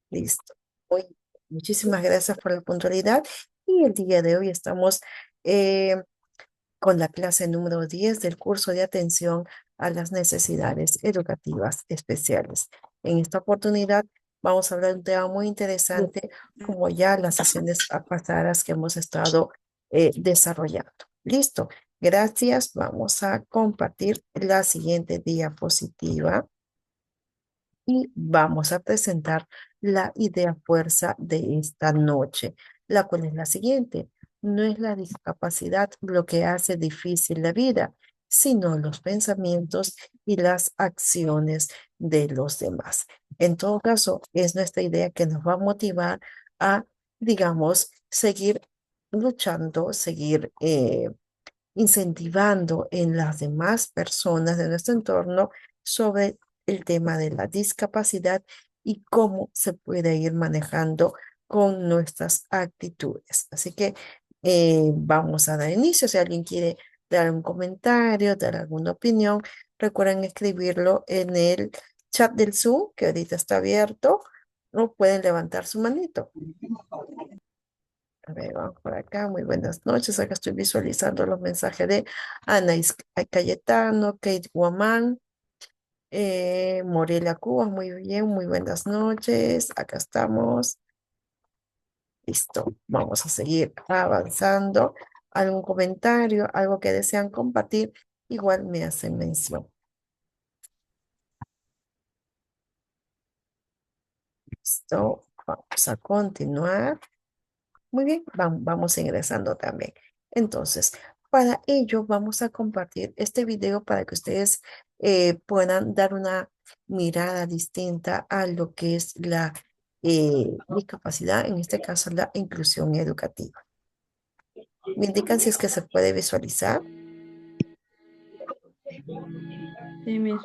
Listo. Muy, muchísimas gracias por la puntualidad. Y el día de hoy estamos eh, con la clase número 10 del curso de atención a las necesidades educativas especiales. En esta oportunidad vamos a hablar de un tema muy interesante, como ya las sesiones pasadas que hemos estado desarrollando. Listo. Gracias. Vamos a compartir la siguiente diapositiva y vamos a presentar la idea fuerza de esta noche, la cual es la siguiente. No es la discapacidad lo que hace difícil la vida, sino los pensamientos y las acciones de los demás. En todo caso, es nuestra idea que nos va a motivar a, digamos, seguir luchando, seguir incentivando en las demás personas de nuestro entorno sobre el tema de la discapacidad y cómo se puede ir manejando con nuestras actitudes. Así que vamos a dar inicio. Si alguien quiere dar un comentario, dar alguna opinión, recuerden escribirlo en el chat del Zoom, que ahorita está abierto, o pueden levantar su manito. A ver, vamos por acá. Muy buenas noches. Acá estoy visualizando los mensajes de Cayetano, Kate Guamán, Morelia Cuba. Muy bien, muy buenas noches. Acá estamos. Listo. Vamos a seguir avanzando. ¿Algún comentario, algo que desean compartir? Igual me hacen mención. Listo. Vamos a continuar. Muy bien, vamos ingresando también. Entonces, para ello vamos a compartir este video para que ustedes puedan dar una mirada distinta a lo que es la discapacidad, en este caso la inclusión educativa. Me indican si es que se puede visualizar. Sí, Miss.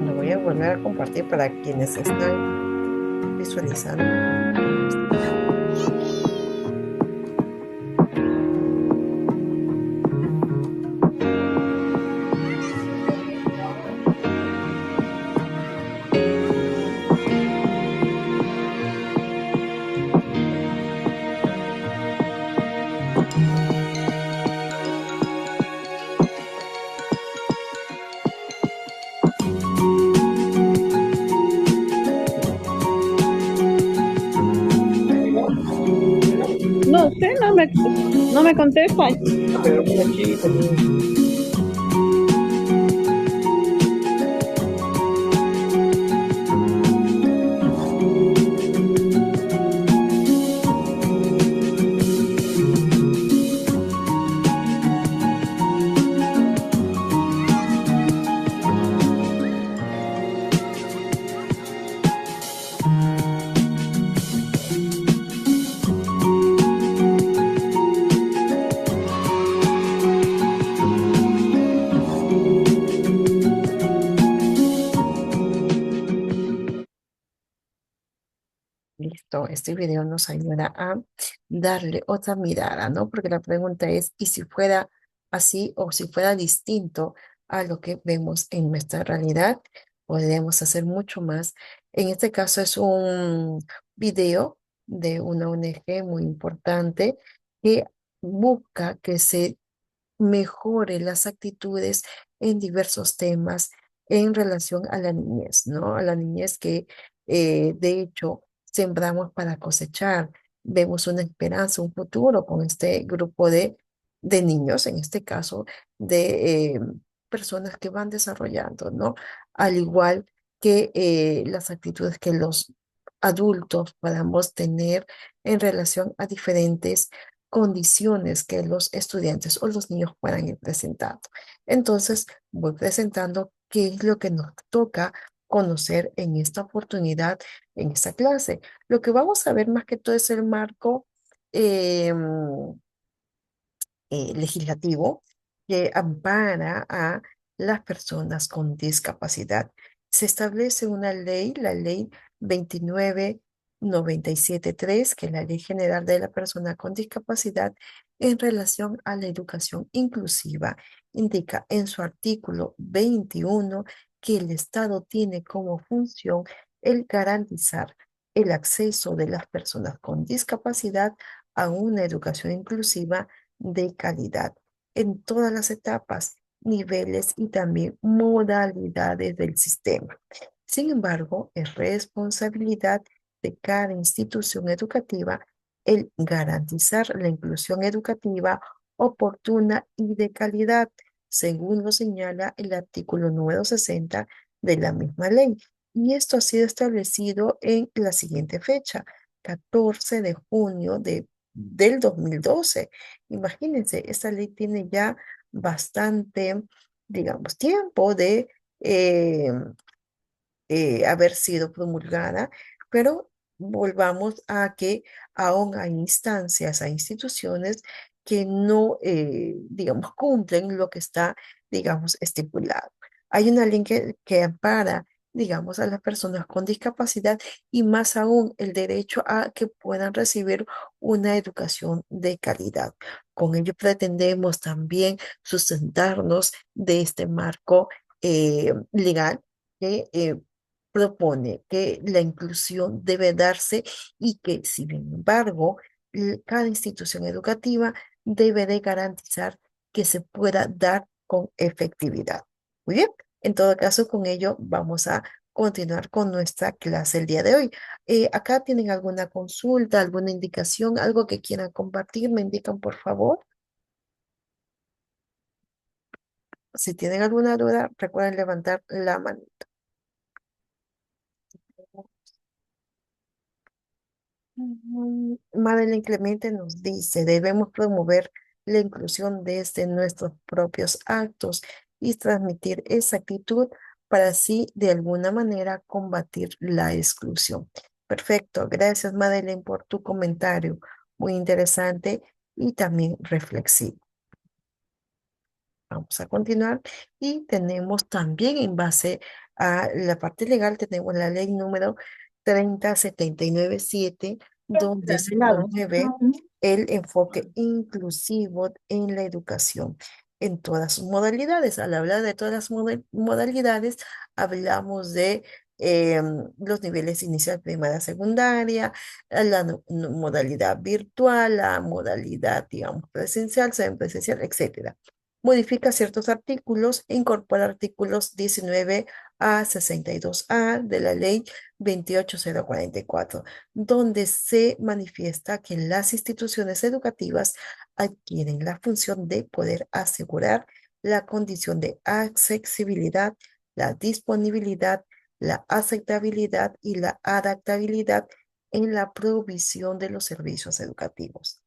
Lo voy a volver a compartir para quienes están visualizando. No, usted no me contesta. Pero mira aquí también. Listo, este video nos ayuda a darle otra mirada, ¿no? Porque la pregunta es, ¿y si fuera así o si fuera distinto a lo que vemos en nuestra realidad? Podríamos hacer mucho más. En este caso es un video de una ONG muy importante que busca que se mejore las actitudes en diversos temas en relación a la niñez, ¿no? A la niñez que de hecho sembramos para cosechar. Vemos una esperanza, un futuro con este grupo de niños, en este caso de personas que van desarrollando, ¿no? Al igual que las actitudes que los adultos podamos tener en relación a diferentes condiciones que los estudiantes o los niños puedan ir presentando. Entonces, voy presentando qué es lo que nos toca conocer en esta oportunidad, en esta clase. Lo que vamos a ver más que todo es el marco legislativo que ampara a las personas con discapacidad. Se establece una ley, la ley 2997-3, que es la Ley General de la Persona con Discapacidad en relación a la educación inclusiva. Indica en su artículo 21 que el Estado tiene como función el garantizar el acceso de las personas con discapacidad a una educación inclusiva de calidad en todas las etapas, niveles y también modalidades del sistema. Sin embargo, es responsabilidad de cada institución educativa el garantizar la inclusión educativa oportuna y de calidad, según lo señala el artículo número 60 de la misma ley. Y esto ha sido establecido en la siguiente fecha, 14 de junio del 2012. Imagínense, esta ley tiene ya bastante, digamos, tiempo de eh, haber sido promulgada, pero volvamos a que aún hay instancias, hay instituciones que no, digamos, cumplen lo que está, digamos, estipulado. Hay una ley que ampara, digamos, a las personas con discapacidad y más aún el derecho a que puedan recibir una educación de calidad. Con ello pretendemos también sustentarnos de este marco legal que propone que la inclusión debe darse y que, sin embargo, cada institución educativa debe de garantizar que se pueda dar con efectividad. Muy bien, en todo caso, con ello vamos a continuar con nuestra clase el día de hoy. Acá tienen alguna consulta, alguna indicación, algo que quieran compartir, me indican por favor. Si tienen alguna duda, recuerden levantar la mano. Madeline Clemente nos dice, debemos promover la inclusión desde nuestros propios actos y transmitir esa actitud para así de alguna manera combatir la exclusión. Perfecto, gracias Madeline por tu comentario, muy interesante y también reflexivo. Vamos a continuar y tenemos también en base a la parte legal, tenemos la ley número 30797, donde se Terminado. promueve el enfoque inclusivo en la educación en todas sus modalidades. Al hablar de todas las modalidades, hablamos de los niveles inicial, primaria, secundaria, la modalidad virtual, la modalidad, digamos, presencial, semipresencial, etcétera. Modifica ciertos artículos e incorpora artículos 19 a 62A de la ley 28044, donde se manifiesta que las instituciones educativas adquieren la función de poder asegurar la condición de accesibilidad, la disponibilidad, la aceptabilidad y la adaptabilidad en la provisión de los servicios educativos.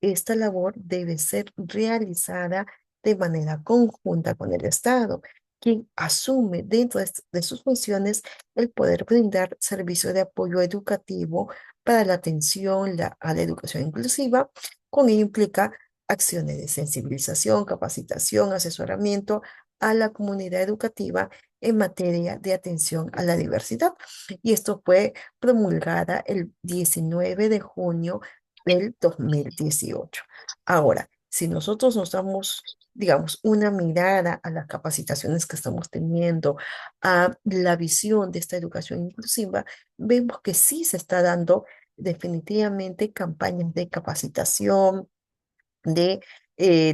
Esta labor debe ser realizada de manera conjunta con el Estado, quien asume dentro de sus funciones el poder brindar servicios de apoyo educativo para la atención a la educación inclusiva. Con ello implica acciones de sensibilización, capacitación, asesoramiento a la comunidad educativa en materia de atención a la diversidad. Y esto fue promulgada el 19 de junio del 2018. Ahora, si nosotros nos damos, digamos, una mirada a las capacitaciones que estamos teniendo, a la visión de esta educación inclusiva, vemos que sí se está dando definitivamente campañas de capacitación, de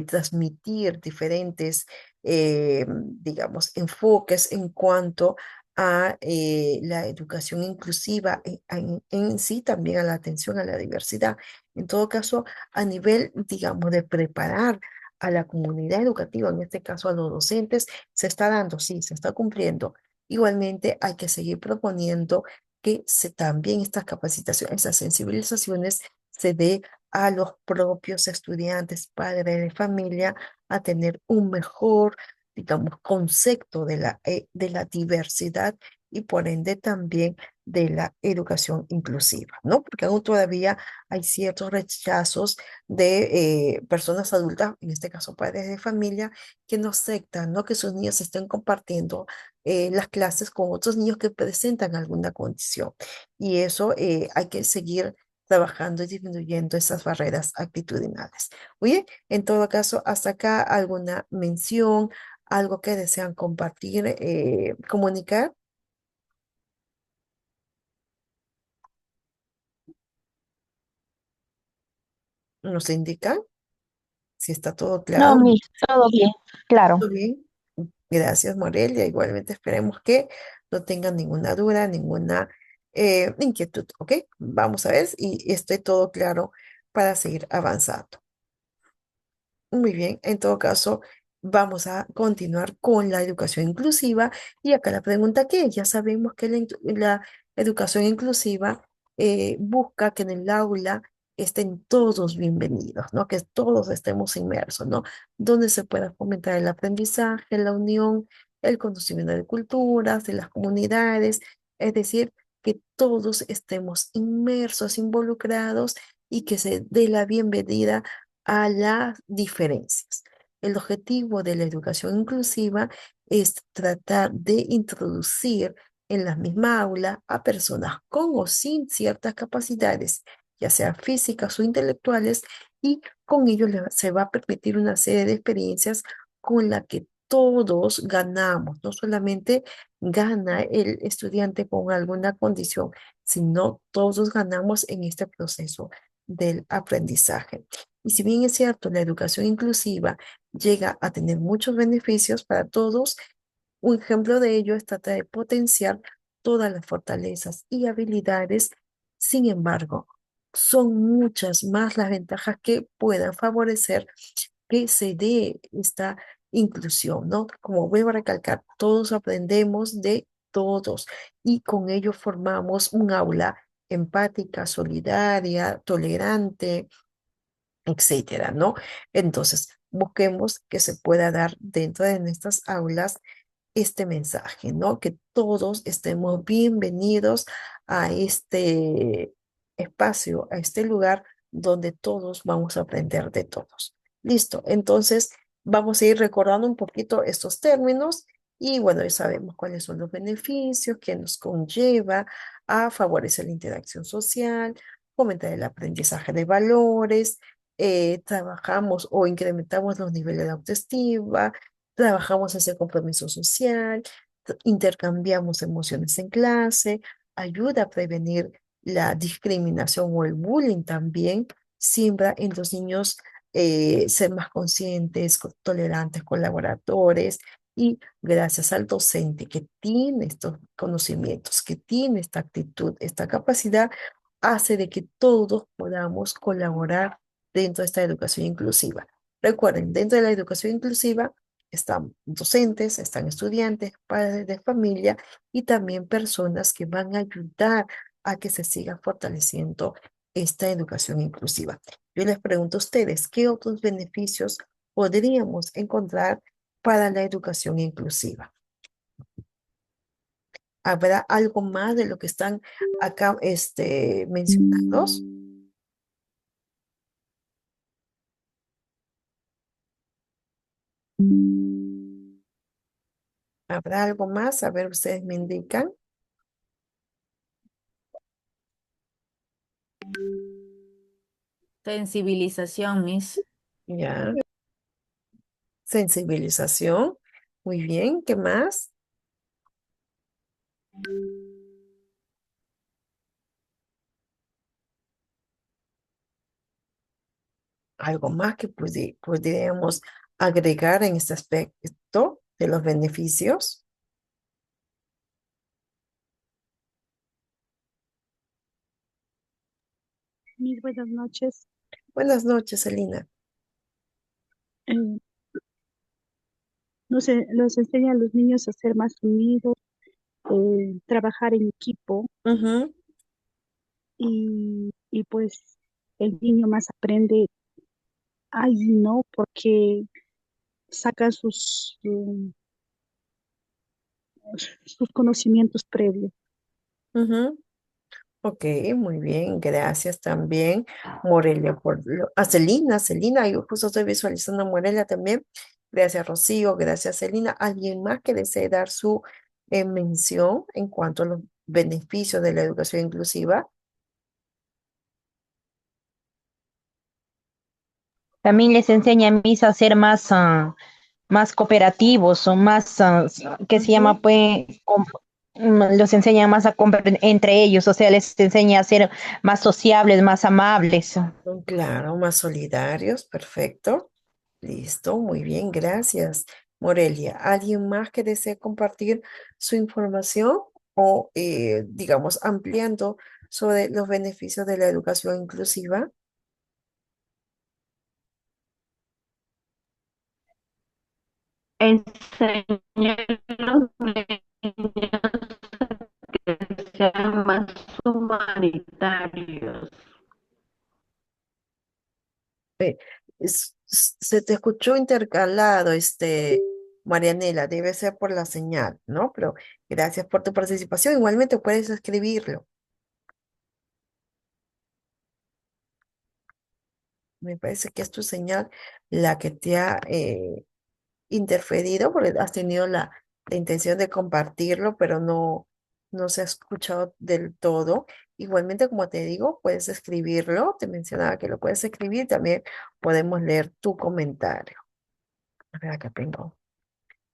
transmitir diferentes, digamos, enfoques en cuanto a la educación inclusiva, en sí también a la atención a la diversidad. En todo caso, a nivel, digamos, de preparar a la comunidad educativa, en este caso a los docentes, se está dando, sí, se está cumpliendo. Igualmente hay que seguir proponiendo que también estas capacitaciones, estas sensibilizaciones se dé a los propios estudiantes, padres de familia, a tener un mejor, digamos, concepto de la diversidad y por ende también de la educación inclusiva, ¿no? Porque aún todavía hay ciertos rechazos de personas adultas, en este caso padres de familia, que no aceptan, ¿no? Que sus niños estén compartiendo las clases con otros niños que presentan alguna condición. Y eso hay que seguir trabajando y disminuyendo esas barreras actitudinales. Oye, en todo caso, hasta acá alguna mención, algo que desean compartir, comunicar, nos indican si está todo No, claro. Miss, todo bien, claro. ¿Todo bien? Gracias, Morelia. Igualmente esperemos que no tengan ninguna duda, ninguna inquietud, ¿ok? Vamos a ver y esté todo claro para seguir avanzando. Muy bien, en todo caso, vamos a continuar con la educación inclusiva. Y acá la pregunta que es, ya sabemos que la educación inclusiva busca que en el aula estén todos bienvenidos, ¿no? Que todos estemos inmersos, ¿no? Donde se pueda fomentar el aprendizaje, la unión, el conocimiento de culturas, de las comunidades, es decir, que todos estemos inmersos, involucrados y que se dé la bienvenida a las diferencias. El objetivo de la educación inclusiva es tratar de introducir en la misma aula a personas con o sin ciertas capacidades, ya sean físicas o intelectuales, y con ello se va a permitir una serie de experiencias con la que todos ganamos. No solamente gana el estudiante con alguna condición, sino todos ganamos en este proceso del aprendizaje. Y si bien es cierto, la educación inclusiva llega a tener muchos beneficios para todos, un ejemplo de ello es tratar de potenciar todas las fortalezas y habilidades. Sin embargo, son muchas más las ventajas que puedan favorecer que se dé esta inclusión, ¿no? Como vuelvo a recalcar, todos aprendemos de todos y con ello formamos un aula empática, solidaria, tolerante, etcétera, ¿no? Entonces, busquemos que se pueda dar dentro de nuestras aulas este mensaje, ¿no? Que todos estemos bienvenidos a este espacio, a este lugar donde todos vamos a aprender de todos. Listo, entonces vamos a ir recordando un poquito estos términos y bueno, ya sabemos cuáles son los beneficios que nos conlleva a favorecer la interacción social, fomentar el aprendizaje de valores, trabajamos o incrementamos los niveles de autoestima, trabajamos ese compromiso social, intercambiamos emociones en clase, ayuda a prevenir la discriminación o el bullying también, siembra en los niños ser más conscientes, tolerantes, colaboradores y gracias al docente que tiene estos conocimientos, que tiene esta actitud, esta capacidad, hace de que todos podamos colaborar dentro de esta educación inclusiva. Recuerden, dentro de la educación inclusiva están docentes, están estudiantes, padres de familia y también personas que van a ayudar a que se siga fortaleciendo esta educación inclusiva. Yo les pregunto a ustedes, ¿qué otros beneficios podríamos encontrar para la educación inclusiva? ¿Habrá algo más de lo que están acá mencionados? ¿Habrá algo más? A ver, ustedes me indican. Sensibilización, Miss. Ya, sensibilización. Muy bien, ¿qué más? Algo más que podríamos agregar en este aspecto de los beneficios. Mis buenas noches. Buenas noches, Elina. eh, los enseña a los niños a ser más unidos, trabajar en equipo Ujú, y pues el niño más aprende ahí, ¿no? Porque saca sus conocimientos previos. ujú. Ok, muy bien, gracias también, Morelia, a Celina, Celina, yo justo estoy visualizando a Morelia también. Gracias, Rocío, gracias, Celina. ¿Alguien más que desee dar su mención en cuanto a los beneficios de la educación inclusiva? También les enseña a mis a ser más, más cooperativos o más, que se llama, Ujú. pues, los enseña más a entre ellos, o sea, les enseña a ser más sociables, más amables. Claro, más solidarios, perfecto. Listo, muy bien, gracias, Morelia. ¿Alguien más que desee compartir su información o, digamos, ampliando sobre los beneficios de la educación inclusiva? Enseñar a los niños que sean más humanitarios. Eh, Se te escuchó intercalado, Marianela, debe ser por la señal, ¿no? Pero gracias por tu participación. Igualmente puedes escribirlo. Me parece que es tu señal la que te ha interferido porque has tenido la intención de compartirlo, pero no se ha escuchado del todo. Igualmente, como te digo, puedes escribirlo. Te mencionaba que lo puedes escribir. También podemos leer tu comentario. A ver, acá tengo.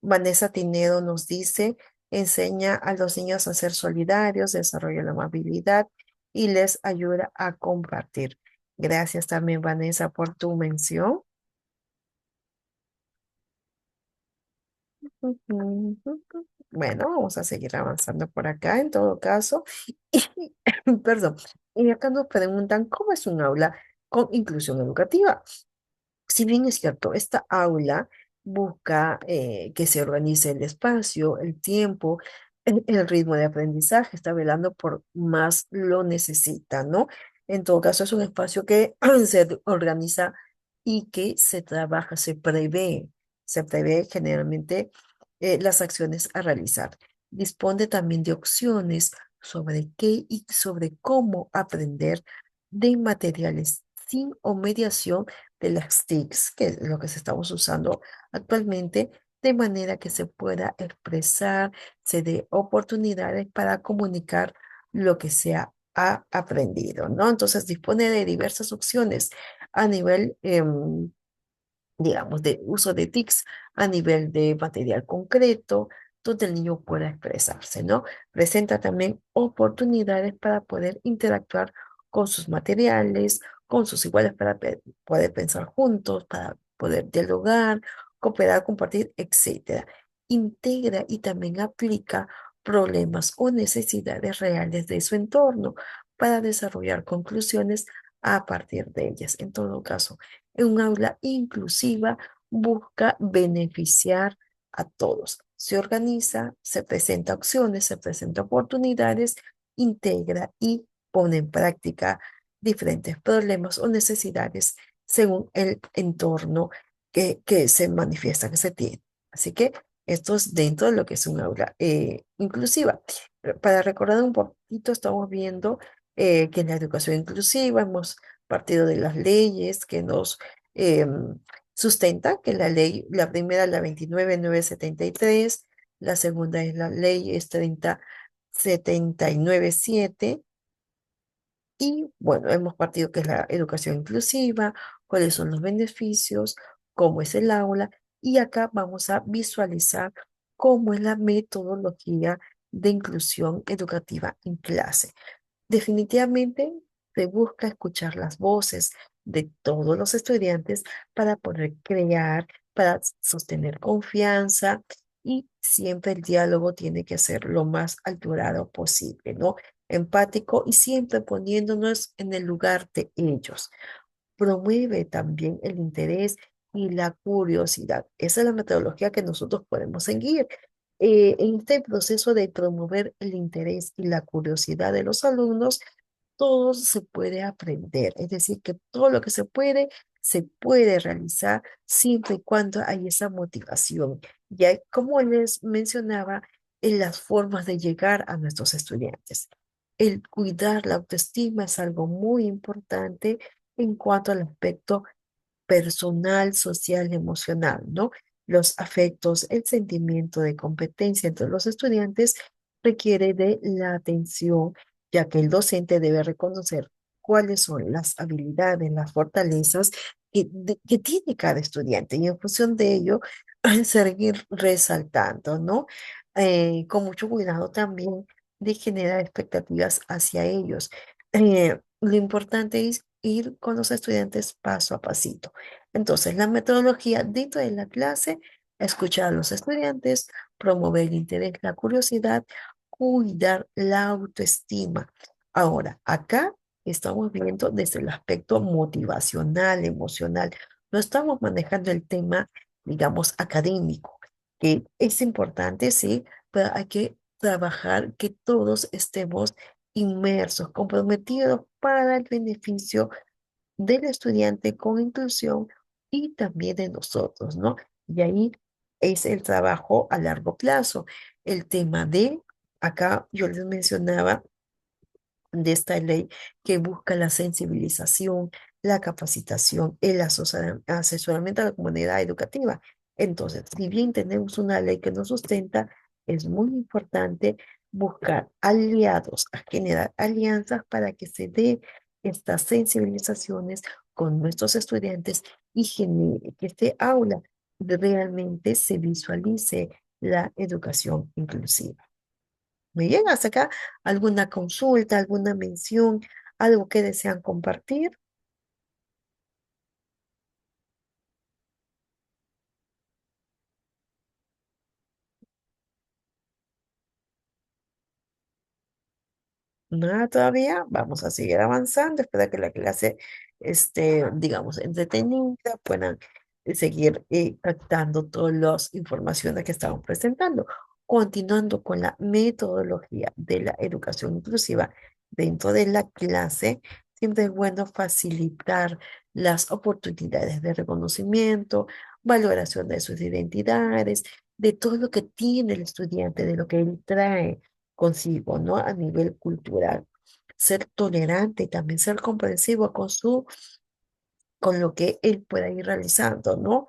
Vanessa Tinedo nos dice, enseña a los niños a ser solidarios, desarrolla la amabilidad y les ayuda a compartir. Gracias también, Vanessa, por tu mención. Ujú. Bueno, vamos a seguir avanzando por acá en todo caso. Perdón. Y acá nos preguntan, ¿cómo es un aula con inclusión educativa? Si bien es cierto, esta aula busca que se organice el espacio, el tiempo, el ritmo de aprendizaje, está velando por más lo necesita, ¿no? En todo caso, es un espacio que se organiza y que se trabaja, se prevé generalmente las acciones a realizar. Dispone también de opciones sobre qué y sobre cómo aprender de materiales sin o mediación de las TICs, que es lo que se estamos usando actualmente, de manera que se pueda expresar, se dé oportunidades para comunicar lo que se ha aprendido, ¿no? Entonces dispone de diversas opciones a nivel digamos, de uso de TICs a nivel de material concreto, donde el niño pueda expresarse, ¿no? Presenta también oportunidades para poder interactuar con sus materiales, con sus iguales, para poder pensar juntos, para poder dialogar, cooperar, compartir, etcétera. Integra y también aplica problemas o necesidades reales de su entorno para desarrollar conclusiones a partir de ellas. En todo caso, en un aula inclusiva busca beneficiar a todos. Se organiza, se presenta opciones, se presenta oportunidades, integra y pone en práctica diferentes problemas o necesidades según el entorno que se manifiesta, que se tiene. Así que esto es dentro de lo que es un aula inclusiva. Para recordar un poquito, estamos viendo que en la educación inclusiva hemos partido de las leyes que nos sustenta, que la ley, la primera, la 29.973, la segunda es la ley es 30.79.7, y bueno, hemos partido que es la educación inclusiva, cuáles son los beneficios, cómo es el aula, y acá vamos a visualizar cómo es la metodología de inclusión educativa en clase. Definitivamente se busca escuchar las voces de todos los estudiantes para poder crear, para sostener confianza, y siempre el diálogo tiene que ser lo más alturado posible, ¿no? Empático y siempre poniéndonos en el lugar de ellos. Promueve también el interés y la curiosidad. Esa es la metodología que nosotros podemos seguir. En este proceso de promover el interés y la curiosidad de los alumnos, todo se puede aprender. Es decir, que todo lo que se puede realizar siempre y cuando hay esa motivación. Ya como les mencionaba, en las formas de llegar a nuestros estudiantes. El cuidar la autoestima es algo muy importante en cuanto al aspecto personal, social, emocional, ¿no? Los afectos, el sentimiento de competencia entre los estudiantes requiere de la atención, ya que el docente debe reconocer cuáles son las habilidades, las fortalezas que tiene cada estudiante y en función de ello seguir resaltando, ¿no? Con mucho cuidado también de generar expectativas hacia ellos. Lo importante es ir con los estudiantes paso a pasito. Entonces, la metodología dentro de la clase, escuchar a los estudiantes, promover el interés, la curiosidad, cuidar la autoestima. Ahora, acá estamos viendo desde el aspecto motivacional, emocional. No estamos manejando el tema, digamos, académico, que es importante, sí, pero hay que trabajar que todos estemos inmersos, comprometidos para el beneficio del estudiante con inclusión y también de nosotros, ¿no? Y ahí es el trabajo a largo plazo. El tema de, acá yo les mencionaba, de esta ley que busca la sensibilización, la capacitación, el asesoramiento a la comunidad educativa. Entonces, si bien tenemos una ley que nos sustenta, es muy importante buscar aliados, a generar alianzas para que se dé estas sensibilizaciones con nuestros estudiantes y genere que este aula realmente se visualice la educación inclusiva. Muy bien, hasta acá, ¿alguna consulta, alguna mención, algo que desean compartir? Nada todavía, vamos a seguir avanzando, espero que la clase esté, digamos, entretenida, puedan seguir captando todas las informaciones que estamos presentando. Continuando con la metodología de la educación inclusiva dentro de la clase, siempre es bueno facilitar las oportunidades de reconocimiento, valoración de sus identidades, de todo lo que tiene el estudiante, de lo que él trae consigo, ¿no? A nivel cultural. Ser tolerante y también ser comprensivo con lo que él pueda ir realizando, ¿no?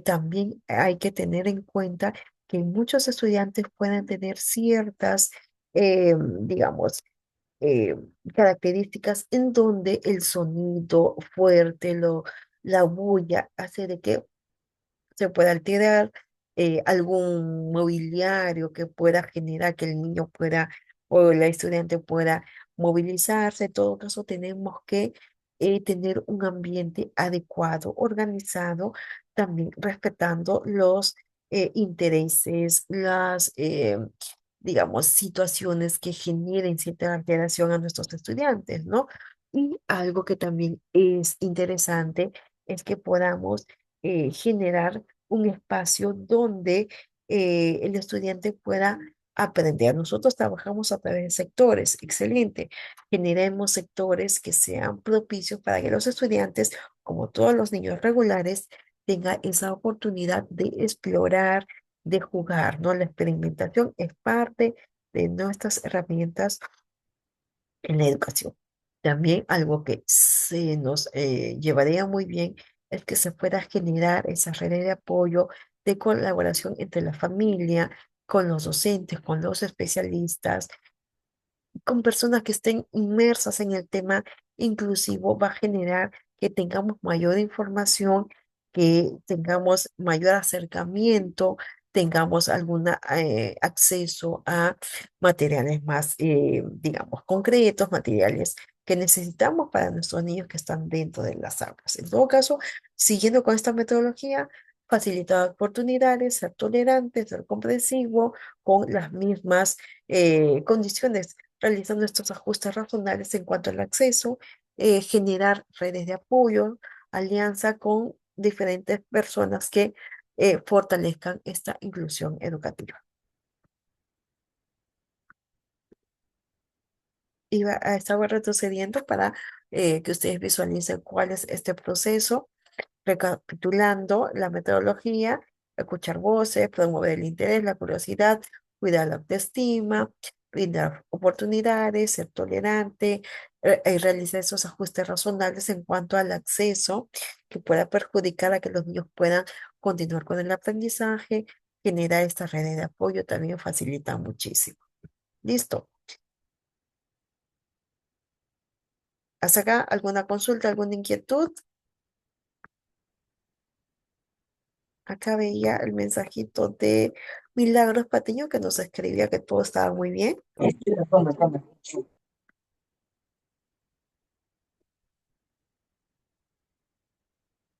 También hay que tener en cuenta que muchos estudiantes pueden tener ciertas, digamos, eh, características en donde el sonido fuerte, la bulla, hace de que se puede alterar algún mobiliario que pueda generar que el niño pueda o la estudiante pueda movilizarse. En todo caso, tenemos que tener un ambiente adecuado, organizado, también respetando los intereses, digamos, situaciones que generen cierta alteración a nuestros estudiantes, ¿no? Y algo que también es interesante es que podamos generar un espacio donde el estudiante pueda aprender. Nosotros trabajamos a través de sectores, excelente. Generemos sectores que sean propicios para que los estudiantes, como todos los niños regulares, tengan esa oportunidad de explorar, de jugar, ¿no? La experimentación es parte de nuestras herramientas en la educación. También algo que se nos llevaría muy bien es que se pueda generar esa red de apoyo, de colaboración entre la familia, con los docentes, con los especialistas, con personas que estén inmersas en el tema inclusivo, va a generar que tengamos mayor información, que tengamos mayor acercamiento, tengamos algún acceso a materiales más, digamos, concretos, materiales que necesitamos para nuestros niños que están dentro de las aulas. En todo caso, siguiendo con esta metodología, facilitar oportunidades, ser tolerante, ser comprensivo, con las mismas condiciones realizando estos ajustes razonables en cuanto al acceso, generar redes de apoyo, alianza con diferentes personas que fortalezcan esta inclusión educativa. Estaba retrocediendo para que ustedes visualicen cuál es este proceso, recapitulando la metodología: escuchar voces, promover el interés, la curiosidad, cuidar la autoestima, brindar oportunidades, ser tolerante, y realizar esos ajustes razonables en cuanto al acceso que pueda perjudicar a que los niños puedan continuar con el aprendizaje. Generar esta red de apoyo también facilita muchísimo. ¿Listo? ¿Hasta acá alguna consulta, alguna inquietud? Acá veía el mensajito de Milagros Patiño que nos escribía que todo estaba muy bien.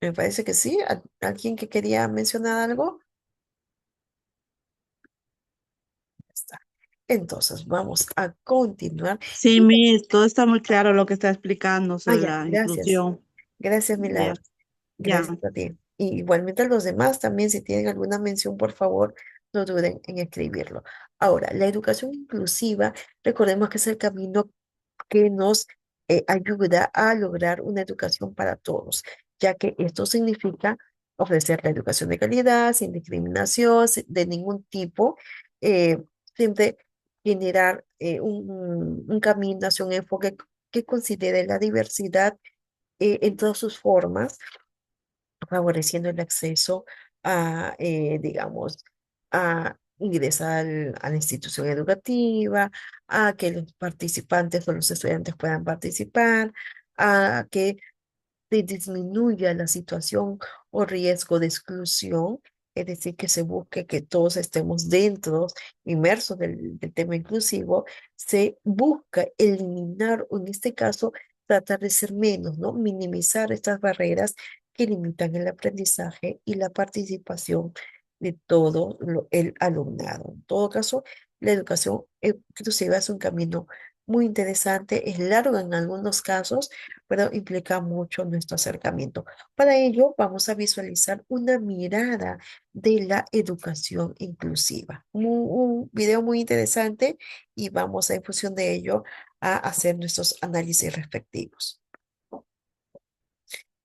Me parece que sí. ¿Alguien que quería mencionar algo? Ya está. Entonces vamos a continuar. Sí, Miss, todo está muy claro lo que está explicando sobre Ya, la gracias. inclusión. Gracias, Ya, Milagros. ya. Gracias a ti. Y igualmente a los demás también, si tienen alguna mención, por favor, no duden en escribirlo. Ahora, la educación inclusiva, recordemos que es el camino que nos ayuda a lograr una educación para todos, ya que esto significa ofrecer la educación de calidad, sin discriminación, de ningún tipo, eh, siempre generar un camino hacia un enfoque que considere la diversidad en todas sus formas, favoreciendo el acceso a, digamos, a ingresar a la institución educativa, a que los participantes o los estudiantes puedan participar, a que se disminuya la situación o riesgo de exclusión, es decir, que se busque que todos estemos dentro, inmersos del tema inclusivo. Se busca eliminar, o en este caso, tratar de ser menos, ¿no? Minimizar estas barreras que limitan el aprendizaje y la participación de todo el alumnado. En todo caso, la educación inclusiva es un camino muy interesante, es largo en algunos casos, pero implica mucho nuestro acercamiento. Para ello, vamos a visualizar una mirada de la educación inclusiva. Un video muy interesante y vamos a, en función de ello, a hacer nuestros análisis respectivos.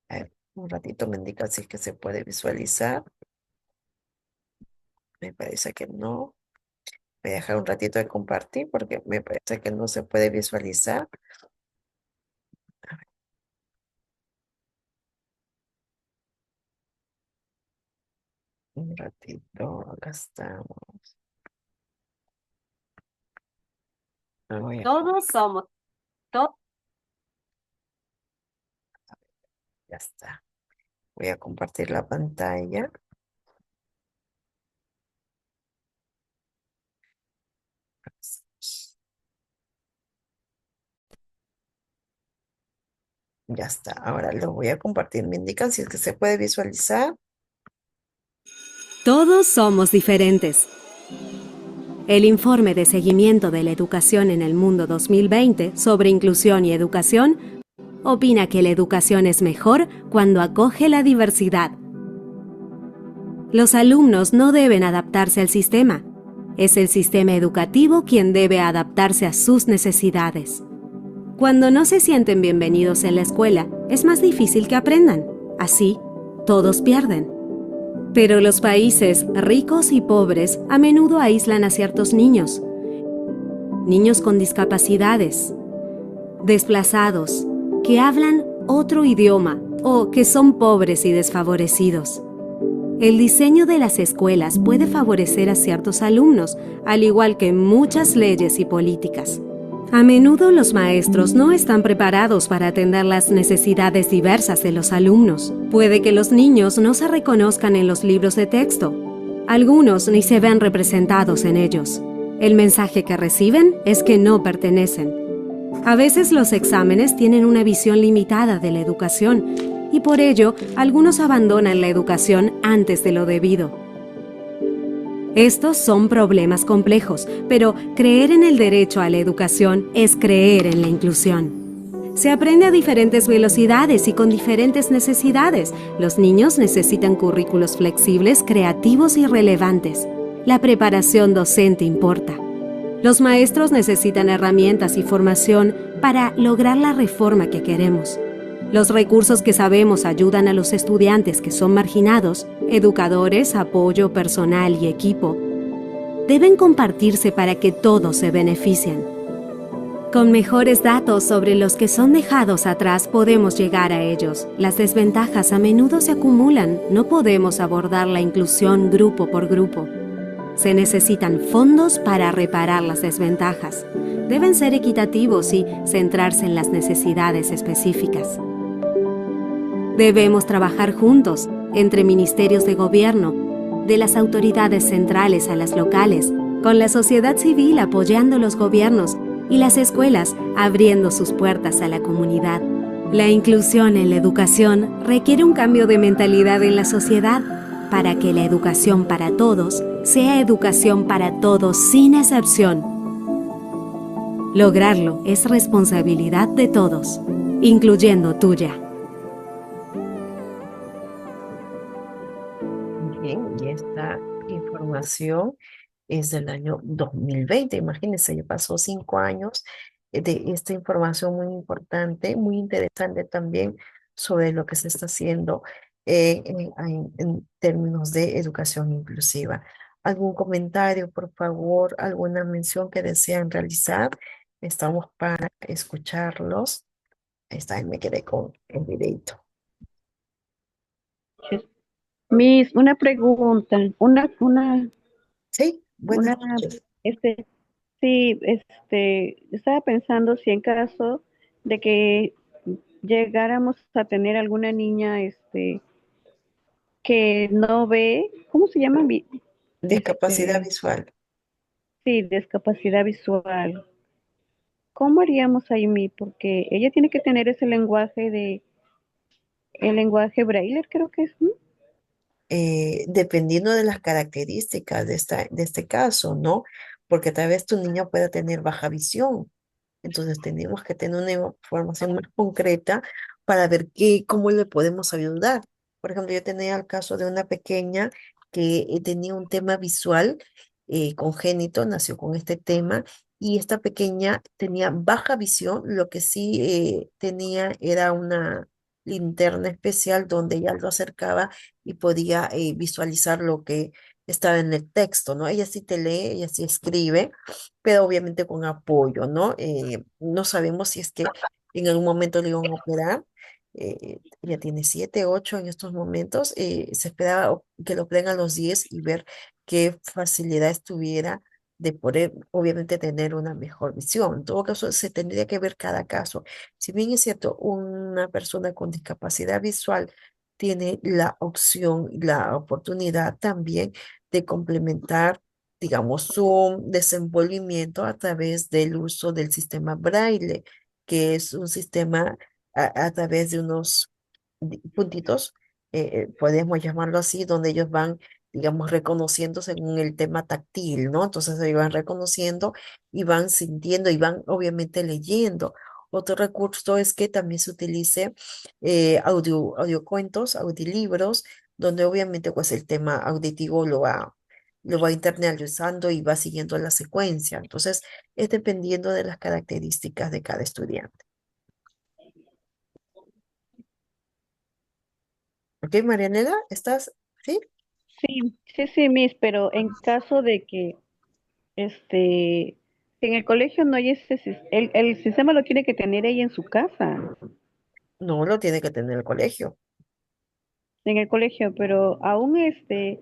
A ver, un ratito me indica si es que se puede visualizar. Me parece que no. Voy a dejar un ratito de compartir porque me parece que no se puede visualizar. Un ratito, acá estamos. Todos somos, Ya está. Voy a compartir la pantalla. Ya está. Ahora lo voy a compartir. Me indican si es que se puede visualizar. Todos somos diferentes. El informe de seguimiento de la educación en el mundo 2020 sobre inclusión y educación opina que la educación es mejor cuando acoge la diversidad. Los alumnos no deben adaptarse al sistema. Es el sistema educativo quien debe adaptarse a sus necesidades. Cuando no se sienten bienvenidos en la escuela, es más difícil que aprendan. Así, todos pierden. Pero los países ricos y pobres a menudo aíslan a ciertos niños. Niños con discapacidades, desplazados, que hablan otro idioma o que son pobres y desfavorecidos. El diseño de las escuelas puede favorecer a ciertos alumnos, al igual que muchas leyes y políticas. A menudo los maestros no están preparados para atender las necesidades diversas de los alumnos. Puede que los niños no se reconozcan en los libros de texto. Algunos ni se ven representados en ellos. El mensaje que reciben es que no pertenecen. A veces los exámenes tienen una visión limitada de la educación y por ello algunos abandonan la educación antes de lo debido. Estos son problemas complejos, pero creer en el derecho a la educación es creer en la inclusión. Se aprende a diferentes velocidades y con diferentes necesidades. Los niños necesitan currículos flexibles, creativos y relevantes. La preparación docente importa. Los maestros necesitan herramientas y formación para lograr la reforma que queremos. Los recursos que sabemos ayudan a los estudiantes que son marginados, educadores, apoyo, personal y equipo. Deben compartirse para que todos se beneficien. Con mejores datos sobre los que son dejados atrás podemos llegar a ellos. Las desventajas a menudo se acumulan. No podemos abordar la inclusión grupo por grupo. Se necesitan fondos para reparar las desventajas. Deben ser equitativos y centrarse en las necesidades específicas. Debemos trabajar juntos, entre ministerios de gobierno, de las autoridades centrales a las locales, con la sociedad civil apoyando los gobiernos y las escuelas abriendo sus puertas a la comunidad. La inclusión en la educación requiere un cambio de mentalidad en la sociedad para que la educación para todos sea educación para todos sin excepción. Lograrlo es responsabilidad de todos, incluyendo tuya. Bien, y esta información es del año 2020. Imagínense, ya pasó 5 años de esta información muy importante, muy interesante también sobre lo que se está haciendo en términos de educación inclusiva. ¿Algún comentario, por favor? ¿Alguna mención que desean realizar? Estamos para escucharlos. Ahí está, y me quedé con el videito. Miss, una pregunta, Sí, buenas una, noches. sí, estaba pensando si en caso de que llegáramos a tener alguna niña, que no ve, ¿cómo se llama? Discapacidad Este, visual. sí, discapacidad visual. ¿Cómo haríamos ahí, mi? Porque ella tiene que tener ese el lenguaje braille, creo que es, ¿no? Dependiendo de las características de este caso, ¿no? Porque tal vez tu niño pueda tener baja visión. Entonces tenemos que tener una información más concreta para ver cómo le podemos ayudar. Por ejemplo, yo tenía el caso de una pequeña que tenía un tema visual congénito, nació con este tema, y esta pequeña tenía baja visión. Lo que sí tenía era una linterna especial donde ella lo acercaba y podía visualizar lo que estaba en el texto, ¿no? Ella sí te lee, ella sí escribe, pero obviamente con apoyo, ¿no? No sabemos si es que en algún momento le iban a operar. Ella tiene 7, 8 en estos momentos. Se espera que lo operen a los 10 y ver qué facilidad tuviera de poder, obviamente, tener una mejor visión. En todo caso, se tendría que ver cada caso. Si bien es cierto, una persona con discapacidad visual tiene la opción, la oportunidad también de complementar, digamos, su desenvolvimiento a través del uso del sistema Braille, que es un sistema a través de unos puntitos, podemos llamarlo así, donde ellos van, digamos, reconociendo según el tema táctil, ¿no? Entonces ellos van reconociendo y van sintiendo y van obviamente leyendo. Otro recurso es que también se utilice audiocuentos, audiolibros, donde obviamente pues el tema auditivo lo va internalizando y va siguiendo la secuencia. Entonces, es dependiendo de las características de cada estudiante. ¿Ok, Marianela? ¿Estás? ¿Sí? Sí, sí, sí, Miss, pero en caso de que, si en el colegio no hay el sistema lo tiene que tener ella en su casa, No, lo tiene que tener el colegio. en el colegio, pero aún se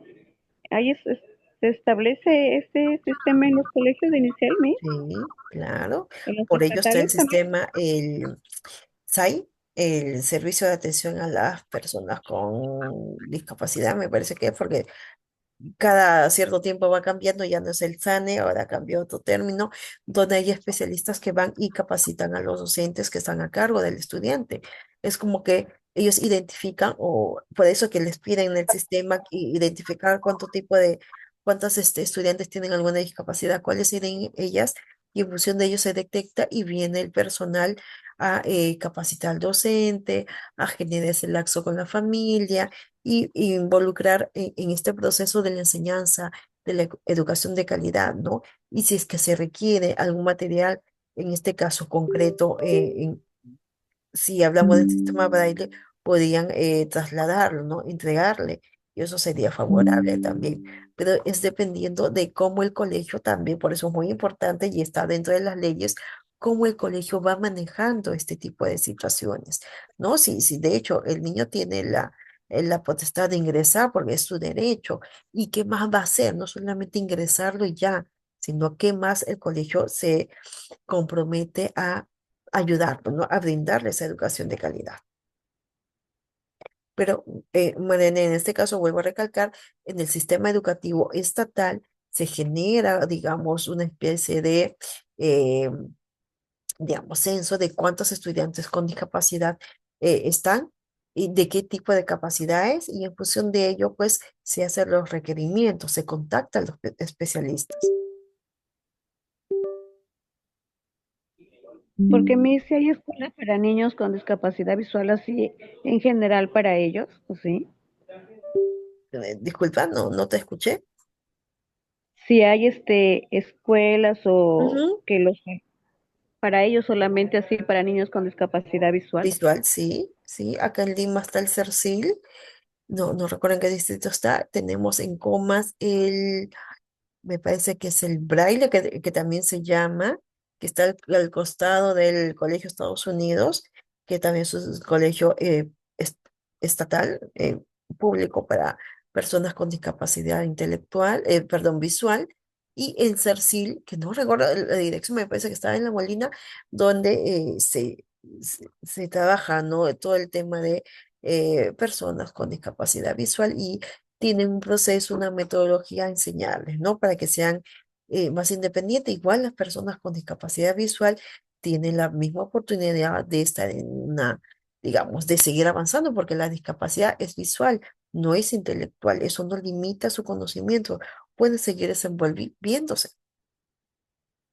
establece este sistema en los colegios de inicial, Miss, Sí, claro. en los Por ello está el estatales también. sistema, el SAI, el Servicio de Atención a las Personas con Discapacidad, me parece que es porque cada cierto tiempo va cambiando, ya no es el SANE, ahora cambió otro término, donde hay especialistas que van y capacitan a los docentes que están a cargo del estudiante. Es como que ellos identifican, o por eso que les piden en el sistema identificar cuántas estudiantes tienen alguna discapacidad, cuáles tienen ellas, y en función de ello se detecta y viene el personal a capacitar al docente, a generar ese laxo con la familia y involucrar en este proceso de la enseñanza, de la educación de calidad, ¿no? Y si es que se requiere algún material, en este caso concreto, si hablamos del sistema braille, podían trasladarlo, ¿no? Entregarle, y eso sería favorable también. Pero es dependiendo de cómo el colegio también, por eso es muy importante y está dentro de las leyes, cómo el colegio va manejando este tipo de situaciones, ¿no? Si de hecho el niño tiene la potestad de ingresar porque es su derecho, ¿y qué más va a hacer? No solamente ingresarlo y ya, sino qué más el colegio se compromete a ayudarlos, ¿no? A brindarles esa educación de calidad. Pero, Mariana, en este caso vuelvo a recalcar, en el sistema educativo estatal se genera, digamos, una especie de, eh, digamos, censo de cuántos estudiantes con discapacidad están y de qué tipo de capacidades, y en función de ello, pues, se hacen los requerimientos, se contactan los especialistas. Porque me si hay escuelas para niños con discapacidad visual así en general para ellos, ¿o sí? Disculpa, no te escuché. Si hay escuelas o Ujú. que los para ellos solamente así para niños con discapacidad visual. Visual, sí, sí. Acá en Lima está el CERCIL. No recuerdo en qué distrito está. Tenemos en Comas me parece que es el Braille, que también se llama, que está al costado del Colegio Estados Unidos, que también es un colegio estatal, público para personas con discapacidad intelectual, perdón, visual, y el CERCIL, que no recuerdo la dirección, me parece que estaba en La Molina, donde se trabaja, ¿no? Todo el tema de personas con discapacidad visual y tienen un proceso, una metodología a enseñarles, ¿no? Para que sean más independientes. Igual las personas con discapacidad visual tienen la misma oportunidad de estar en una, digamos, de seguir avanzando, porque la discapacidad es visual, no es intelectual. Eso no limita su conocimiento. Pueden seguir desenvolviéndose,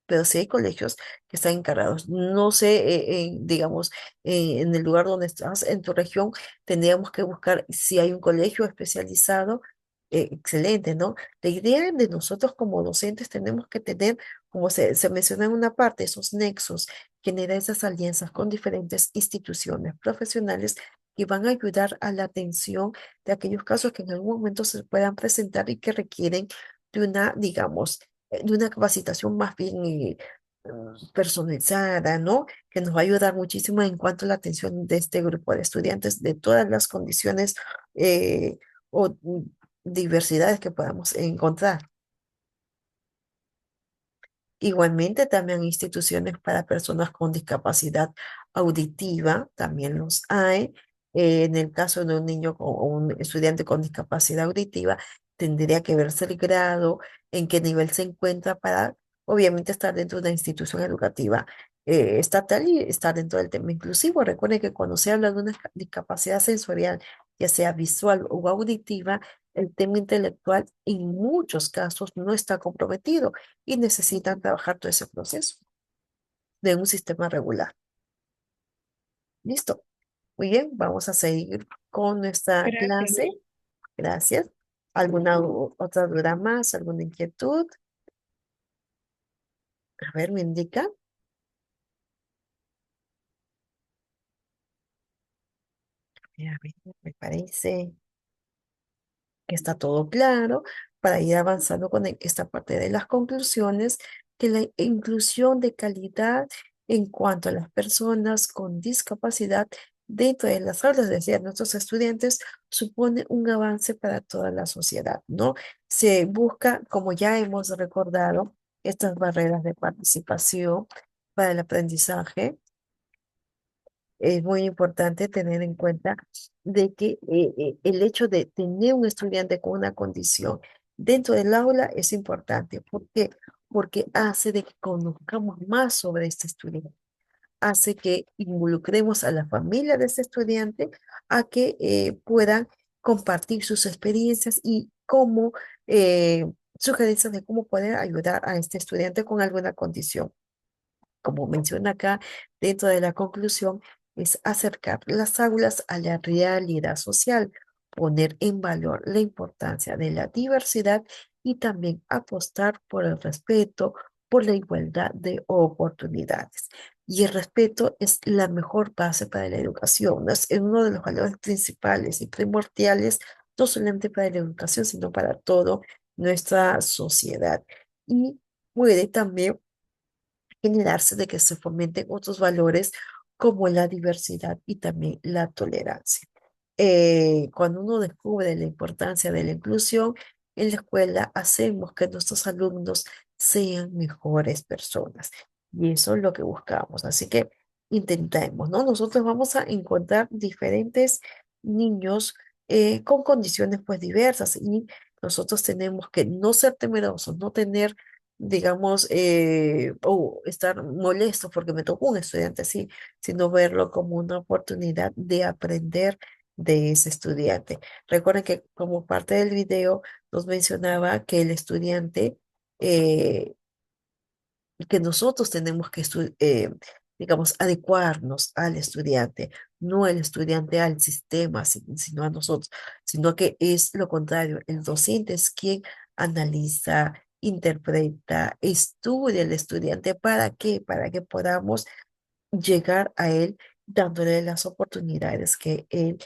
pero sí hay colegios que están encargados. No sé, digamos, en el lugar donde estás, en tu región, tendríamos que buscar si hay un colegio especializado. Excelente, ¿no? La idea de nosotros como docentes tenemos que tener, como se menciona en una parte, esos nexos, generar esas alianzas con diferentes instituciones profesionales que van a ayudar a la atención de aquellos casos que en algún momento se puedan presentar y que requieren de una, digamos, de una capacitación más bien personalizada, ¿no? Que nos va a ayudar muchísimo en cuanto a la atención de este grupo de estudiantes de todas las condiciones o diversidades que podamos encontrar. Igualmente, también instituciones para personas con discapacidad auditiva, también los hay. En el caso de un niño o un estudiante con discapacidad auditiva, tendría que verse el grado, en qué nivel se encuentra para, obviamente, estar dentro de una institución educativa estatal y estar dentro del tema inclusivo. Recuerden que cuando se habla de una discapacidad sensorial, ya sea visual o auditiva, el tema intelectual en muchos casos no está comprometido y necesitan trabajar todo ese proceso de un sistema regular. Listo. Muy bien, vamos a seguir con nuestra Gracias. clase. Gracias. ¿Alguna otra duda más? ¿Alguna inquietud? A ver, me indica. A ver, me parece que está todo claro para ir avanzando con esta parte de las conclusiones, que la inclusión de calidad en cuanto a las personas con discapacidad dentro de las aulas, es decir, nuestros estudiantes, supone un avance para toda la sociedad, ¿no? Se busca, como ya hemos recordado, estas barreras de participación para el aprendizaje. Es muy importante tener en cuenta de que el hecho de tener un estudiante con una condición dentro del aula es importante. ¿Por qué? Porque hace de que conozcamos más sobre este estudiante, hace que involucremos a la familia de este estudiante a que puedan compartir sus experiencias y cómo, sugerencias de cómo poder ayudar a este estudiante con alguna condición. como menciona acá dentro de la conclusión, es acercar las aulas a la realidad social, poner en valor la importancia de la diversidad y también apostar por el respeto, por la igualdad de oportunidades. Y el respeto es la mejor base para la educación, ¿no? Es uno de los valores principales y primordiales, no solamente para la educación, sino para toda nuestra sociedad. Y puede también generarse de que se fomenten otros valores como la diversidad y también la tolerancia. Cuando uno descubre la importancia de la inclusión en la escuela, hacemos que nuestros alumnos sean mejores personas. Y eso es lo que buscamos. Así que intentemos, ¿no? Nosotros vamos a encontrar diferentes niños con condiciones pues diversas y nosotros tenemos que no ser temerosos, no tener, digamos, o estar molestos porque me tocó un estudiante así, sino verlo como una oportunidad de aprender de ese estudiante. Recuerden que como parte del video nos mencionaba que el estudiante, eh, que nosotros tenemos que, digamos, adecuarnos al estudiante, no el estudiante al sistema, sino a nosotros, sino que es lo contrario, el docente es quien analiza, interpreta, estudia al estudiante. ¿Para qué? Para que podamos llegar a él dándole las oportunidades que él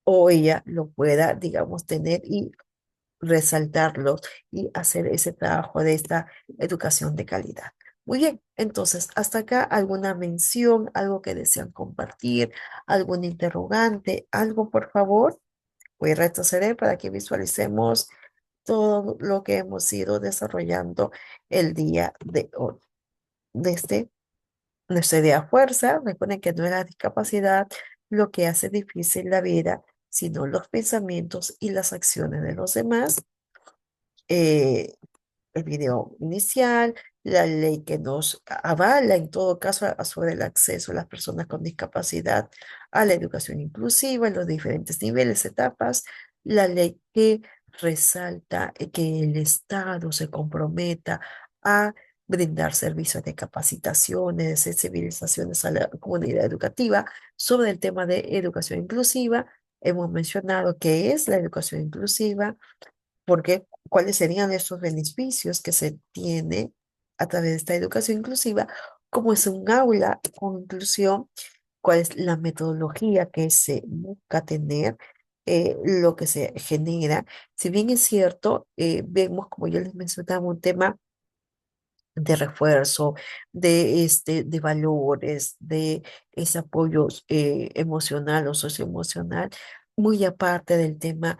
o ella lo pueda, digamos, tener y resaltarlos y hacer ese trabajo de esta educación de calidad. Muy bien, entonces, hasta acá alguna mención, algo que desean compartir, algún interrogante, algo, por favor. Voy a retroceder para que visualicemos todo lo que hemos ido desarrollando el día de hoy. Desde nuestra idea fuerza, recuerden que no es la discapacidad lo que hace difícil la vida, sino los pensamientos y las acciones de los demás. eh, el video inicial, la ley que nos avala en todo caso sobre el acceso a las personas con discapacidad a la educación inclusiva en los diferentes niveles, etapas, la ley que resalta que el Estado se comprometa a brindar servicios de capacitaciones, de sensibilizaciones a la comunidad educativa sobre el tema de educación inclusiva. Hemos mencionado qué es la educación inclusiva, porque cuáles serían estos beneficios que se tiene a través de esta educación inclusiva, cómo es un aula con inclusión, cuál es la metodología que se busca tener, lo que se genera. Si bien es cierto, vemos, como yo les mencionaba, un tema de refuerzo, de valores, de ese apoyo emocional o socioemocional, muy aparte del tema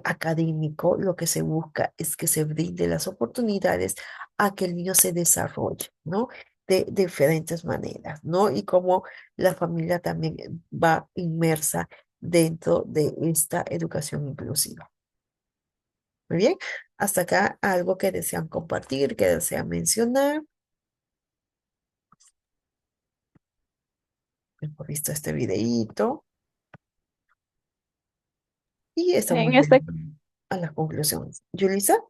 académico, lo que se busca es que se brinde las oportunidades a que el niño se desarrolle, ¿no? De diferentes maneras, ¿no? Y como la familia también va inmersa dentro de esta educación inclusiva. Muy bien, hasta acá algo que desean compartir, que desean mencionar. Hemos visto este videíto y estamos En este, llegando a las conclusiones. Yulisa,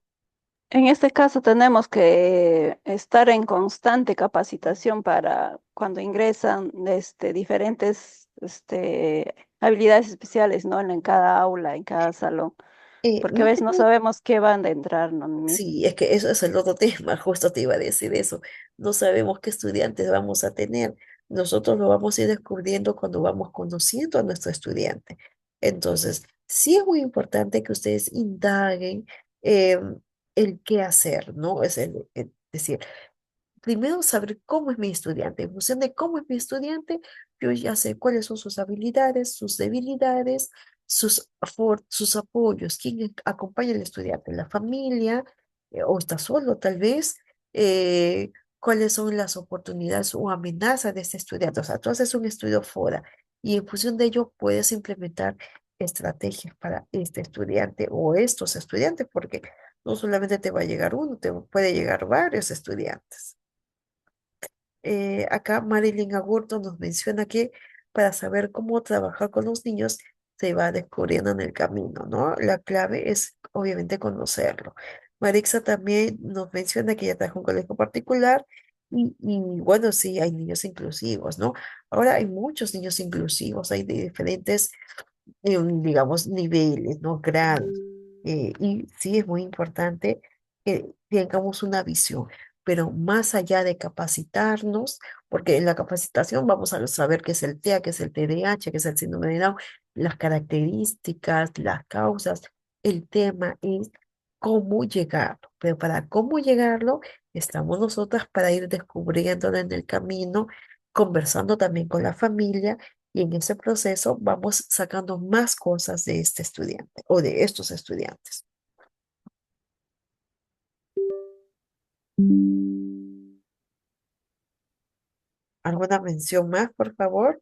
en este caso tenemos que estar en constante capacitación para cuando ingresan diferentes habilidades especiales, ¿no? En cada aula, en cada salón, porque a más veces que no todo, sabemos qué van de entrar, ¿no, Miss? sí, es que eso es el otro tema, justo te iba a decir eso. No sabemos qué estudiantes vamos a tener. Nosotros lo vamos a ir descubriendo cuando vamos conociendo a nuestro estudiante. Entonces, sí es muy importante que ustedes indaguen el qué hacer, ¿no? Es decir, primero saber cómo es mi estudiante. En función de cómo es mi estudiante, yo ya sé cuáles son sus habilidades, sus debilidades, sus apoyos, acompaña al estudiante, la familia, o está solo tal vez, cuáles son las oportunidades o amenazas de este estudiante. O sea, tú haces un estudio fuera y en función de ello puedes implementar estrategias para este estudiante o estos estudiantes, porque no solamente te va a llegar uno, te puede llegar varios estudiantes. Acá Marilyn Agurto nos menciona que para saber cómo trabajar con los niños se va descubriendo en el camino, ¿no? La clave es obviamente conocerlo. Marixa también nos menciona que ella trabaja en un colegio particular Y bueno, sí, hay niños inclusivos, ¿no? Ahora hay muchos niños inclusivos, hay de diferentes, digamos, niveles, ¿no? Grados. Y sí es muy importante que tengamos una visión, pero más allá de capacitarnos, porque en la capacitación vamos a saber qué es el TEA, qué es el TDAH, qué es el síndrome de Down, las características, las causas. El tema es cómo llegarlo, pero para cómo llegarlo estamos nosotras para ir descubriéndolo en el camino, conversando también con la familia y en ese proceso vamos sacando más cosas de este estudiante o de estos estudiantes. ¿Alguna mención más, por favor?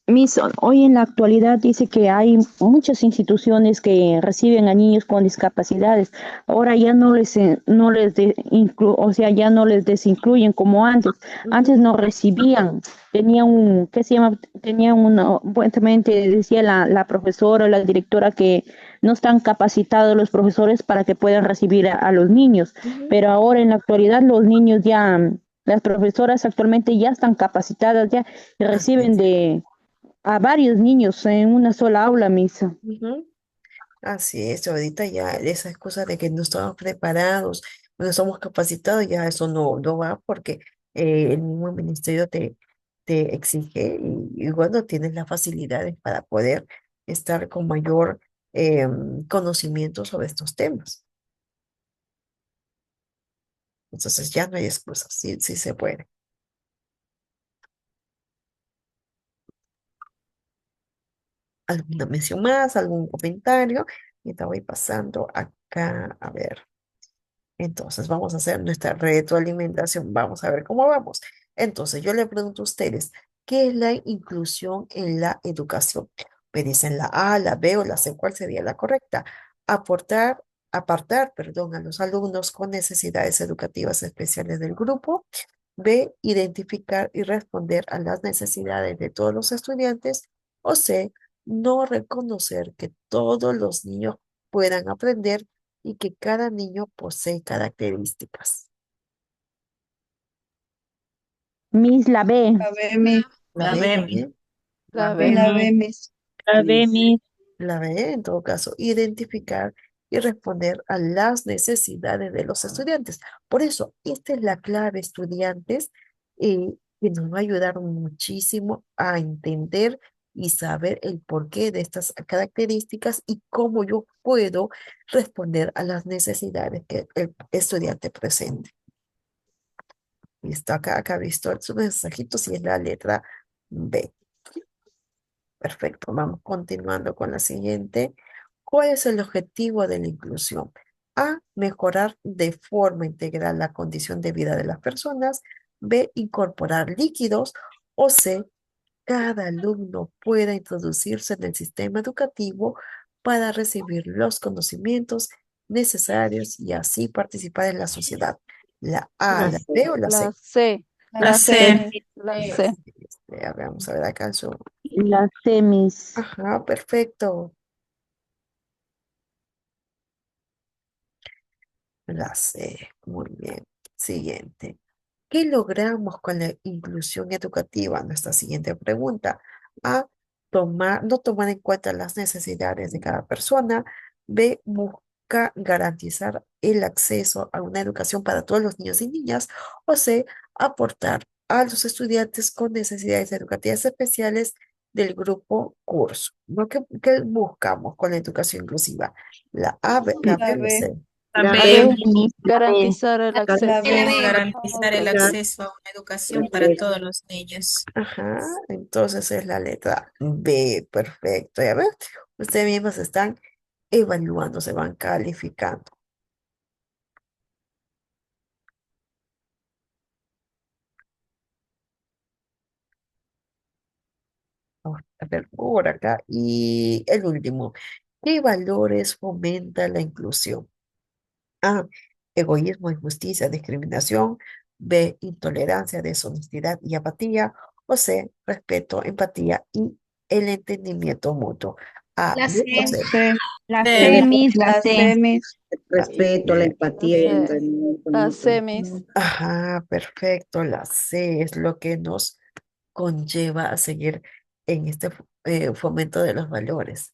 Mis hoy en la actualidad dice que hay muchas instituciones que reciben a niños con discapacidades. Ahora ya o sea, ya no les desincluyen como antes. Antes no recibían, tenían ¿qué se llama? Tenían buenamente decía la profesora o la directora que no están capacitados los profesores para que puedan recibir a los niños. Ujú. Pero ahora en la actualidad los niños ya, las profesoras actualmente ya están capacitadas ya y Así reciben es. a varios niños en una sola aula, misa. Ujú. Así es, ahorita ya esa excusa de que no estamos preparados, no estamos capacitados, ya eso no va porque el mismo ministerio te exige y bueno, tienes las facilidades para poder estar con mayor conocimiento sobre estos temas. Entonces ya no hay excusas, sí, sí se puede. ¿Alguna mención más, algún comentario? Y te voy pasando acá, a ver. Entonces, vamos a hacer nuestra retroalimentación. Vamos a ver cómo vamos. Entonces, yo le pregunto a ustedes, ¿qué es la inclusión en la educación? Me dicen la A, la B o la C, ¿cuál sería la correcta? Aportar, apartar, perdón, a los alumnos con necesidades educativas especiales del grupo. B, identificar y responder a las necesidades de todos los estudiantes. O C, no reconocer que todos los niños puedan aprender y que cada niño posee características. Miss la B. La B, Miss. La La B B, Miss. también. La La B, B. La Miss. B, Miss. La B, Miss. La B, en todo caso, identificar y responder a las necesidades de los estudiantes. Por eso, esta es la clave, estudiantes, que nos va a ayudar muchísimo a entender y saber el porqué de estas características y cómo yo puedo responder a las necesidades que el estudiante presente. Listo, acá he visto su mensajito, si es la letra B. Perfecto, vamos continuando con la siguiente. ¿Cuál es el objetivo de la inclusión? A, mejorar de forma integral la condición de vida de las personas. B, incorporar líquidos. O C, cada alumno pueda introducirse en el sistema educativo para recibir los conocimientos necesarios y así participar en la sociedad. La A, La, la B o la La C. C. La La La C. C, C. Miss. La C. Vamos a ver acá su. la C, Miss. Ajá, perfecto. La C. Muy bien. Siguiente. ¿Qué logramos con la inclusión educativa? Nuestra siguiente pregunta. A, no tomar en cuenta las necesidades de cada persona. B, busca garantizar el acceso a una educación para todos los niños y niñas. O C, aportar a los estudiantes con necesidades educativas especiales del grupo curso. ¿No? ¿Qué buscamos con la educación inclusiva? La A, la La B o B. C. La La La B, B. B. Miss. La B. Garantizar el La acceso B. a la Garantizar el La, educación. acceso a una educación para todos los niños. Ajá, entonces es la letra B, perfecto. Ya ven, ustedes mismos están evaluando, se van calificando. Vamos a ver por acá. Y el último, ¿qué valores fomenta la inclusión? A, egoísmo, injusticia, discriminación. B, intolerancia, deshonestidad y apatía. O C, respeto, empatía y el entendimiento mutuo. Ah, La bien, C. C. La C. C, Miss, la La C. C, Miss. El respeto, la empatía y el Entonces, entendimiento las mutuo. semis. Ajá, perfecto. La C es lo que nos conlleva a seguir en este fomento de los valores.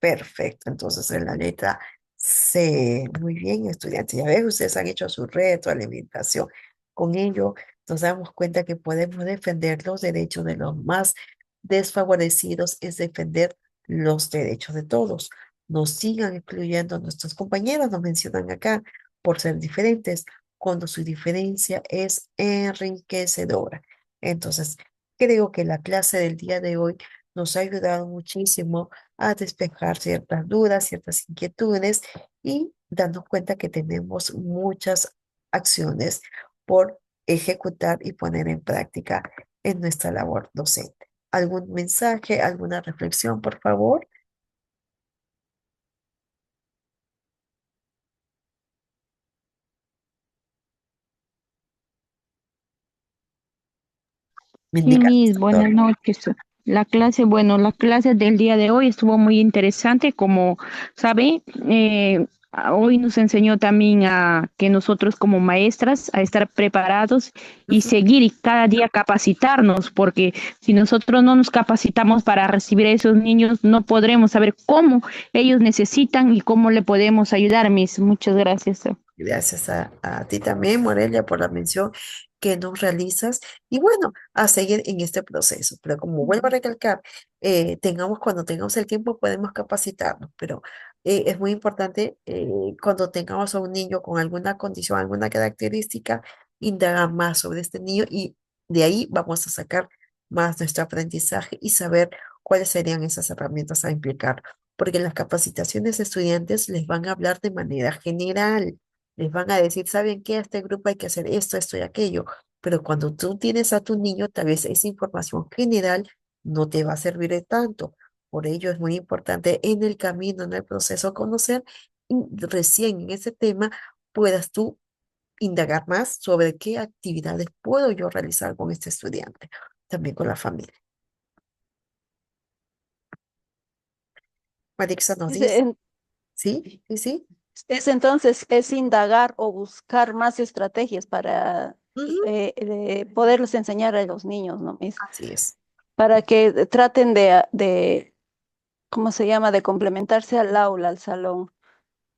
Perfecto, entonces en la letra C. Muy bien, estudiantes. Ya ven, ustedes han hecho su reto, alimentación. Con ello nos damos cuenta que podemos defender los derechos de los más desfavorecidos, es defender los derechos de todos. Nos sigan incluyendo nuestros compañeros, nos mencionan acá, por ser diferentes, cuando su diferencia es enriquecedora. Entonces, creo que la clase del día de hoy nos ha ayudado muchísimo a despejar ciertas dudas, ciertas inquietudes y darnos cuenta que tenemos muchas acciones por ejecutar y poner en práctica en nuestra labor docente. ¿Algún mensaje, alguna reflexión, por favor? Me Sí, indica, Miss, buenas doctor. noches. La clase, bueno, la clase del día de hoy estuvo muy interesante, como sabe, hoy nos enseñó también a que nosotros como maestras a estar preparados y Ujú. seguir y cada día capacitarnos, porque si nosotros no nos capacitamos para recibir a esos niños, no podremos saber cómo ellos necesitan y cómo le podemos ayudar, Miss. Muchas gracias. Gracias a ti también, Morelia, por la mención que nos realizas. Y bueno, a seguir en este proceso. Pero como vuelvo a recalcar, cuando tengamos el tiempo, podemos capacitarnos. Pero es muy importante cuando tengamos a un niño con alguna condición, alguna característica, indagar más sobre este niño y de ahí vamos a sacar más nuestro aprendizaje y saber cuáles serían esas herramientas a implicar. Porque en las capacitaciones de estudiantes les van a hablar de manera general, les van a decir, ¿saben qué? A este grupo hay que hacer esto, esto y aquello. Pero cuando tú tienes a tu niño, tal vez esa información general no te va a servir de tanto. Por ello es muy importante en el camino, en el proceso, conocer y recién en ese tema puedas tú indagar más sobre qué actividades puedo yo realizar con este estudiante, también con la familia. Marixa nos Es, dice, en- ¿sí? ¿Sí? ¿Sí? es entonces, es indagar o buscar más estrategias para Ujú. poderles enseñar a los niños, ¿no? Así es. Para que traten de, ¿cómo se llama?, de complementarse al aula, al salón.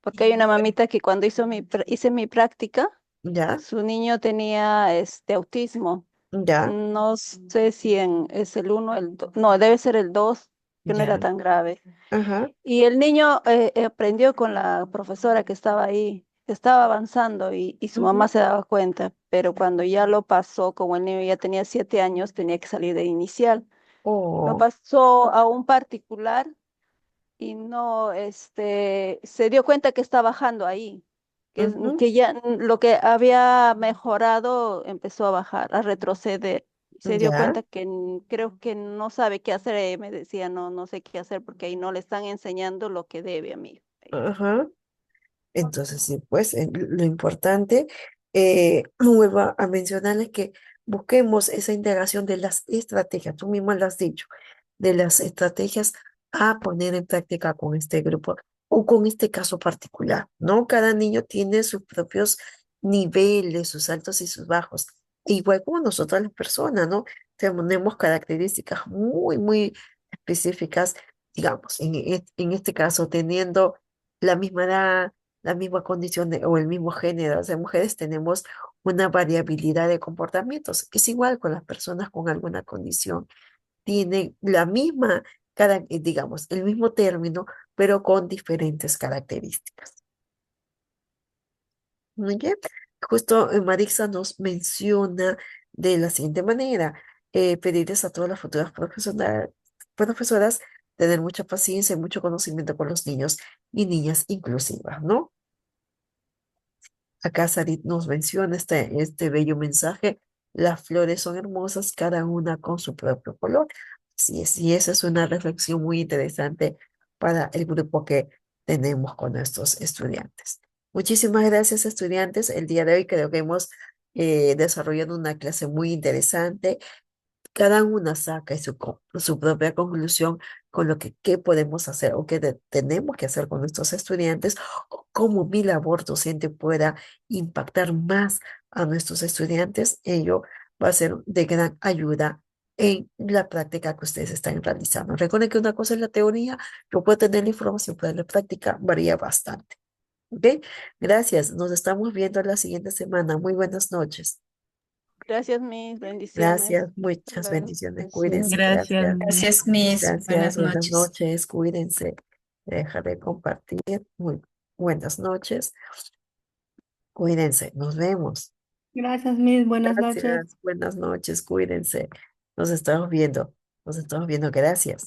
Porque hay una mamita que cuando hice mi práctica, ¿Ya? su niño tenía autismo. ¿Ya? No sé si es el uno, no, debe ser el 2, que no era ¿Ya? tan grave. Ajá. Y el niño aprendió con la profesora que estaba ahí, estaba avanzando y su mamá Ujú. se daba cuenta, pero cuando ya lo pasó, como el niño ya tenía 7 años, tenía que salir de inicial. Lo Oh. pasó a un particular y no, se dio cuenta que está bajando ahí, Ujú. que ya lo que había mejorado empezó a bajar, a retroceder. Se dio Ya, cuenta que creo que no sabe qué hacer. Me decía, no, no sé qué hacer porque ahí no le están enseñando lo que debe a mí. ajá. Entonces, sí, pues lo importante, vuelvo a mencionarles que busquemos esa integración de las estrategias, tú mismo lo has dicho, de las estrategias a poner en práctica con este grupo o con este caso particular, ¿no? Cada niño tiene sus propios niveles, sus altos y sus bajos, igual como nosotros las personas, ¿no? Tenemos características muy, muy específicas, digamos, en este caso, teniendo la misma edad, la misma condición o el mismo género de mujeres, tenemos una variabilidad de comportamientos. Es igual con las personas con alguna condición. Tienen la misma, digamos, el mismo término, pero con diferentes características. Muy bien. Justo Marixa nos menciona de la siguiente manera, pedirles a todas las futuras profesoras tener mucha paciencia y mucho conocimiento con los niños y niñas inclusivas, ¿no? Acá Sarit nos menciona este bello mensaje. Las flores son hermosas, cada una con su propio color. Así es, y esa es una reflexión muy interesante para el grupo que tenemos con nuestros estudiantes. Muchísimas gracias, estudiantes. El día de hoy creo que hemos desarrollando una clase muy interesante. Cada una saca su propia conclusión con lo que qué podemos hacer o qué tenemos que hacer con nuestros estudiantes, o cómo mi labor docente pueda impactar más a nuestros estudiantes. Ello va a ser de gran ayuda en la práctica que ustedes están realizando. Recuerden que una cosa es la teoría, pero puede tener la información, pero la práctica varía bastante. ¿Ok? Gracias. Nos estamos viendo la siguiente semana. Muy buenas noches. Gracias, mis bendiciones. Gracias, muchas Luego. bendiciones. Gracias. Cuídense, Gracias, gracias. Miss. Gracias, Miss. Gracias, Buenas buenas noches. noches, cuídense. Dejaré compartir. Muy buenas noches, cuídense. Nos vemos. Gracias, Miss. Buenas noches. Gracias, buenas noches, cuídense. Nos estamos viendo. Nos estamos viendo. Gracias.